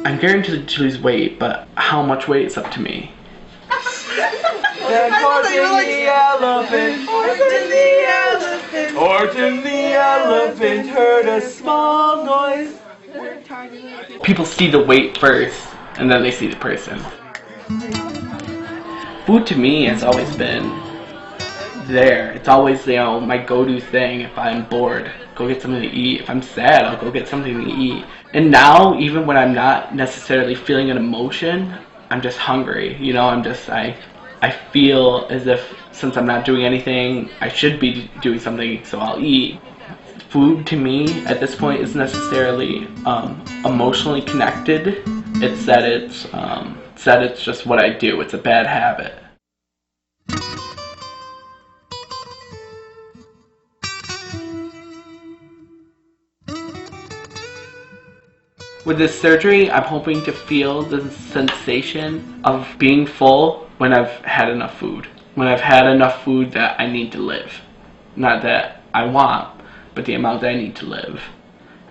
I'm guaranteed to lose weight, but how much weight is up to me. Then Horton the elephant, Horton the elephant, Horton the elephant heard a small noise. People see the weight first, and then they see the person. Food to me has always been there. It's always, my go-to thing if I'm bored. Go get something to eat. If I'm sad, I'll go get something to eat. And now, even when I'm not necessarily feeling an emotion, I'm just hungry. I feel as if since I'm not doing anything, I should be doing something, so I'll eat. Food to me at this point is necessarily emotionally connected. It's that it's just what I do. It's a bad habit. With this surgery, I'm hoping to feel the sensation of being full when I've had enough food. When I've had enough food that I need to live. Not that I want, but the amount that I need to live.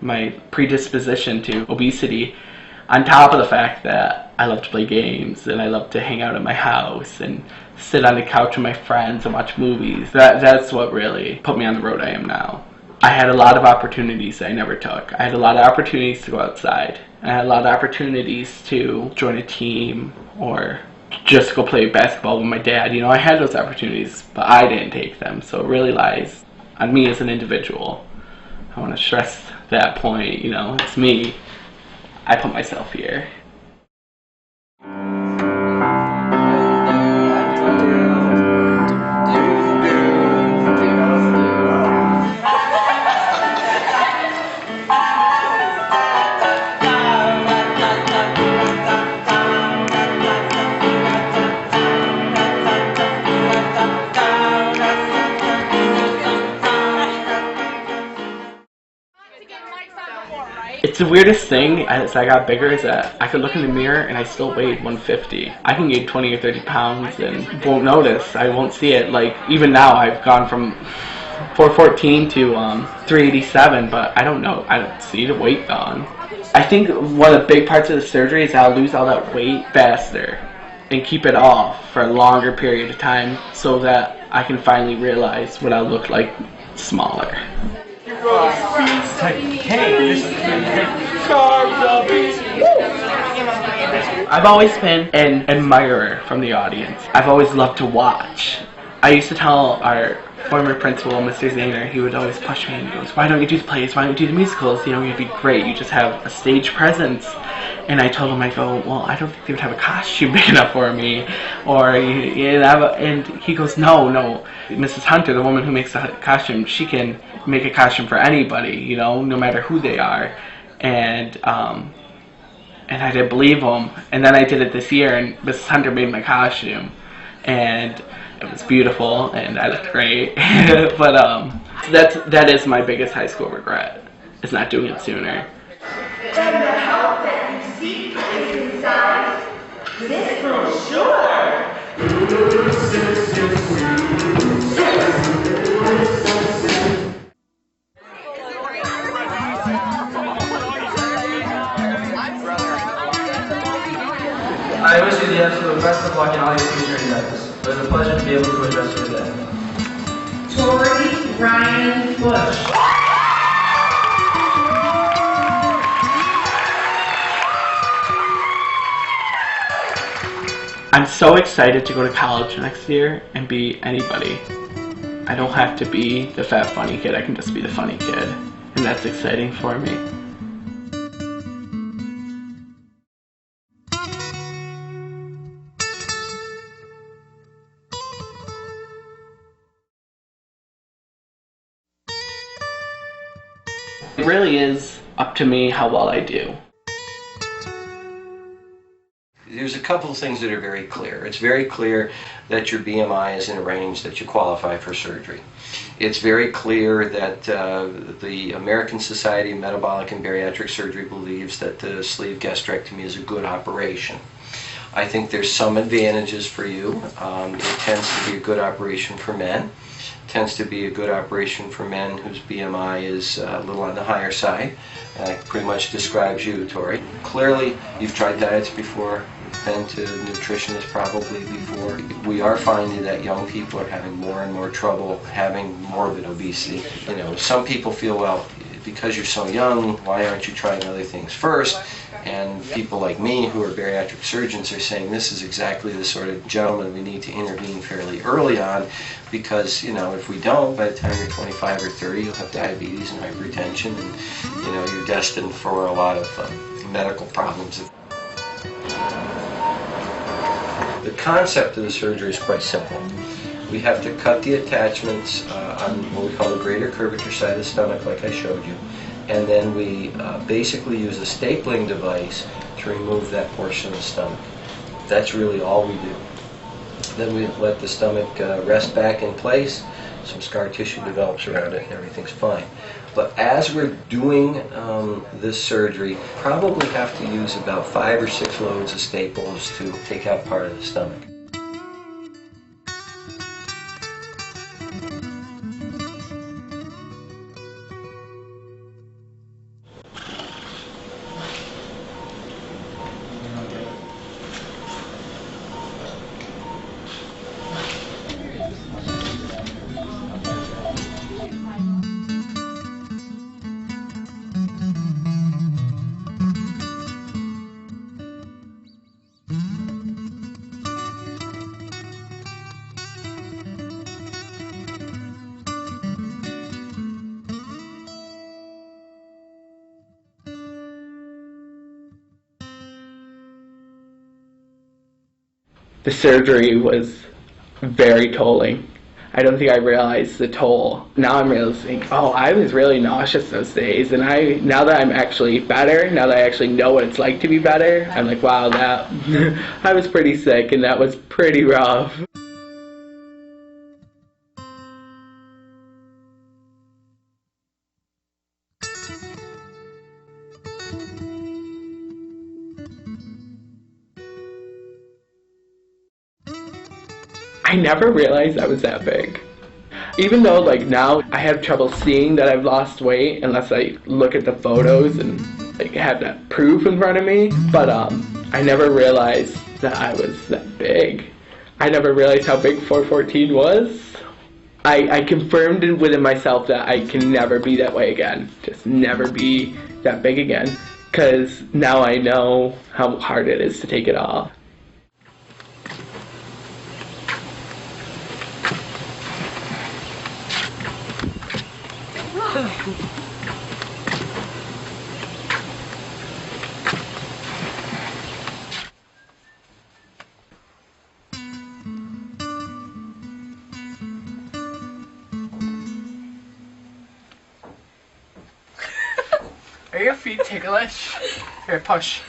My predisposition to obesity, on top of the fact that I love to play games and I love to hang out at my house and sit on the couch with my friends and watch movies, that's what really put me on the road I am now. I had a lot of opportunities that I never took. I had a lot of opportunities to go outside. I had a lot of opportunities to join a team or just go play basketball with my dad. I had those opportunities, but I didn't take them. So it really lies on me as an individual. I want to stress that point, it's me. I put myself here. It's the weirdest thing as I got bigger is that I could look in the mirror and I still weighed 150. I can gain 20 or 30 pounds and won't notice. I won't see it. Like, even now I've gone from 414 to 387, but I don't know. I don't see the weight gone. I think one of the big parts of the surgery is I'll lose all that weight faster and keep it off for a longer period of time so that I can finally realize what I'll look like smaller. I've always been an admirer from the audience. I've always loved to watch. I used to tell our former principal, Mr. Zahner, he would always push me and he goes, "Why don't you do the plays? Why don't you do the musicals? You'd be great. You just have a stage presence." And I told him, I go, "Well, I don't think they would have a costume big enough for me." And he goes, no, Mrs. Hunter, the woman who makes the costume, she can make a costume for anybody, no matter who they are. And I didn't believe him. And then I did it this year, and Mrs. Hunter made my costume. And it was beautiful, and I looked great. But that is my biggest high school regret, is not doing it sooner. And the help that you seek is inside this brochure. I wish you the absolute best of luck in all your future endeavors. It was a pleasure to be able to address you today. Tory Ryan Bush. I'm so excited to go to college next year and be anybody. I don't have to be the fat funny kid, I can just be the funny kid. And that's exciting for me. It really is up to me how well I do. There's a couple of things that are very clear. It's very clear that your BMI is in a range that you qualify for surgery. It's very clear that the American Society of Metabolic and Bariatric Surgery believes that the sleeve gastrectomy is a good operation. I think there's some advantages for you. It tends to be a good operation for men. tends to be a good operation for men whose BMI is a little on the higher side. Pretty much describes you, Tory. Clearly, you've tried diets before, been to nutritionists probably before. We are finding that young people are having more and more trouble having morbid obesity. You know, some people feel, well, because you're so young, why aren't you trying other things first? And people like me who are bariatric surgeons are saying this is exactly the sort of gentleman we need to intervene fairly early on, because, you know, if we don't, by the time you're 25 or 30, you'll have diabetes and hypertension, and, you know, you're destined for a lot of medical problems. The concept of the surgery is quite simple. We have to cut the attachments on what we call the greater curvature side of the stomach, like I showed you, and then we basically use a stapling device to remove that portion of the stomach. That's really all we do. Then we let the stomach rest back in place, some scar tissue develops around it, and everything's fine. But as we're doing this surgery, probably have to use about 5 or 6 loads of staples to take out part of the stomach. The surgery was very tolling. I don't think I realized the toll. Now I'm realizing, oh, I was really nauseous those days, and now that I'm actually better, now that I actually know what it's like to be better, I'm like, wow, that I was pretty sick, and that was pretty rough. I never realized I was that big. Even though, like, now I have trouble seeing that I've lost weight unless I look at the photos and, like, have that proof in front of me. But I never realized that I was that big. I never realized how big 414 was. I confirmed within myself that I can never be that way again. Just never be that big again. Because now I know how hard it is to take it off. Are your feet ticklish? Here, push.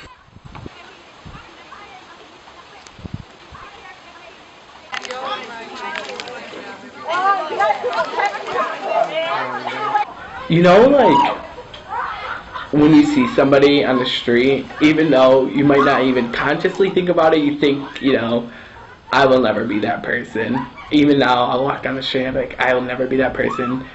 You know, like, when you see somebody on the street, even though you might not even consciously think about it, you think, you know, I will never be that person. Even now, I'll walk down the street and I'm like, I will never be that person.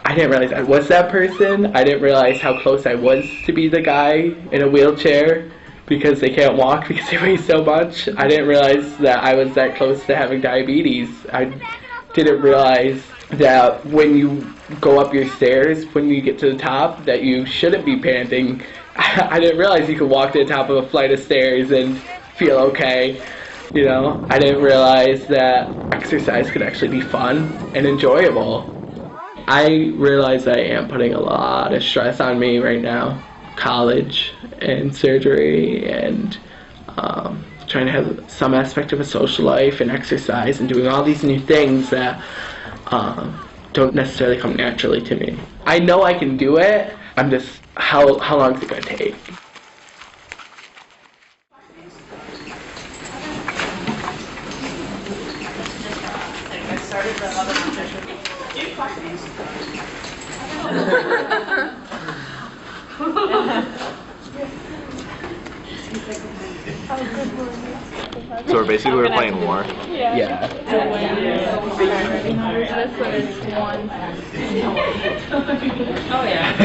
I didn't realize I was that person. I didn't realize how close I was to be the guy in a wheelchair because they can't walk because they weigh so much. I didn't realize that I was that close to having diabetes. I didn't realize that when you go up your stairs, when you get to the top, that you shouldn't be panting. I didn't realize you could walk to the top of a flight of stairs and feel okay. You know, I didn't realize that exercise could actually be fun and enjoyable. I realize I am putting a lot of stress on me right now. College and surgery and trying to have some aspect of a social life and exercise and doing all these new things that don't necessarily come naturally to me. I know I can do it. I'm just, how long is it going to take? I started the other nutrition. So we're basically playing war. Yeah. So it's 1. Oh yeah.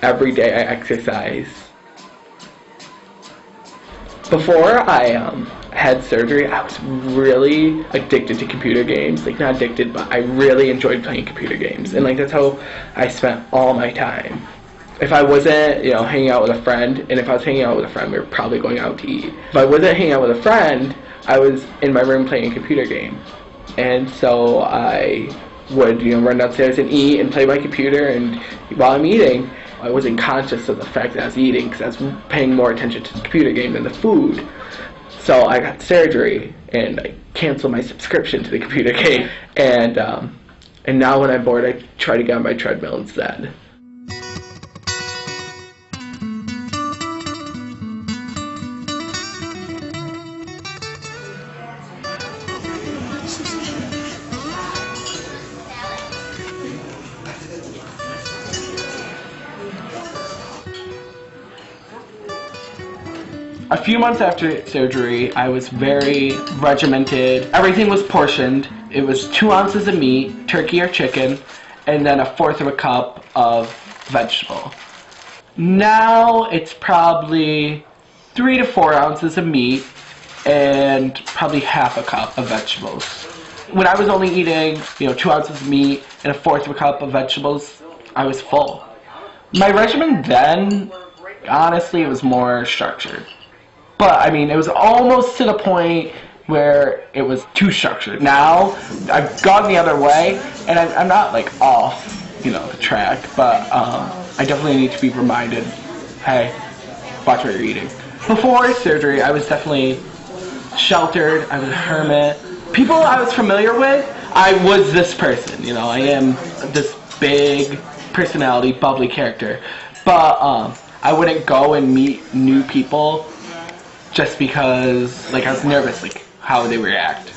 Every day I exercise. Before I had surgery, I was really addicted to computer games. Like, not addicted, but I really enjoyed playing computer games. And like, that's how I spent all my time. If I wasn't, hanging out with a friend, and if I was hanging out with a friend, we were probably going out to eat. If I wasn't hanging out with a friend, I was in my room playing a computer game. And so I would, run downstairs and eat and play my computer, and while I'm eating, I wasn't conscious of the fact that I was eating because I was paying more attention to the computer game than the food. So I got surgery and I canceled my subscription to the computer game. And now when I'm bored, I try to get on my treadmill instead. A few months after surgery, I was very regimented. Everything was portioned. It was 2 ounces of meat, turkey or chicken, and then 1/4 of a cup of vegetable. Now it's probably 3 to 4 ounces of meat and probably 1/2 a cup of vegetables. When I was only eating, 2 ounces of meat and 1/4 of a cup of vegetables, I was full. My regimen then, honestly, it was more structured. But, I mean, it was almost to the point where it was too structured. Now, I've gone the other way, and I'm not, like, off, the track, but I definitely need to be reminded, hey, watch what you're eating. Before surgery, I was definitely sheltered. I was a hermit. People I was familiar with, I was this person, I am this big personality, bubbly character. But I wouldn't go and meet new people just because, I was nervous, how they react.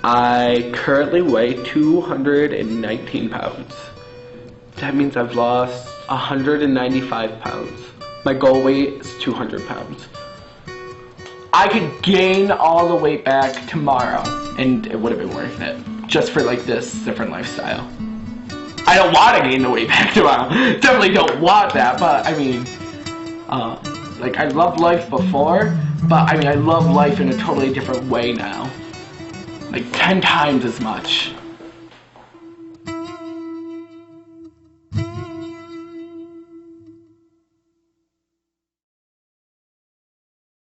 I currently weigh 219 pounds. That means I've lost 195 pounds. My goal weight is 200 pounds. I could gain all the weight back tomorrow, and it would have been worth it, just for this different lifestyle. I don't want to gain the weight back tomorrow. Definitely don't want that, but I mean, I loved life before, but I mean, I love life in a totally different way now. 10 times as much.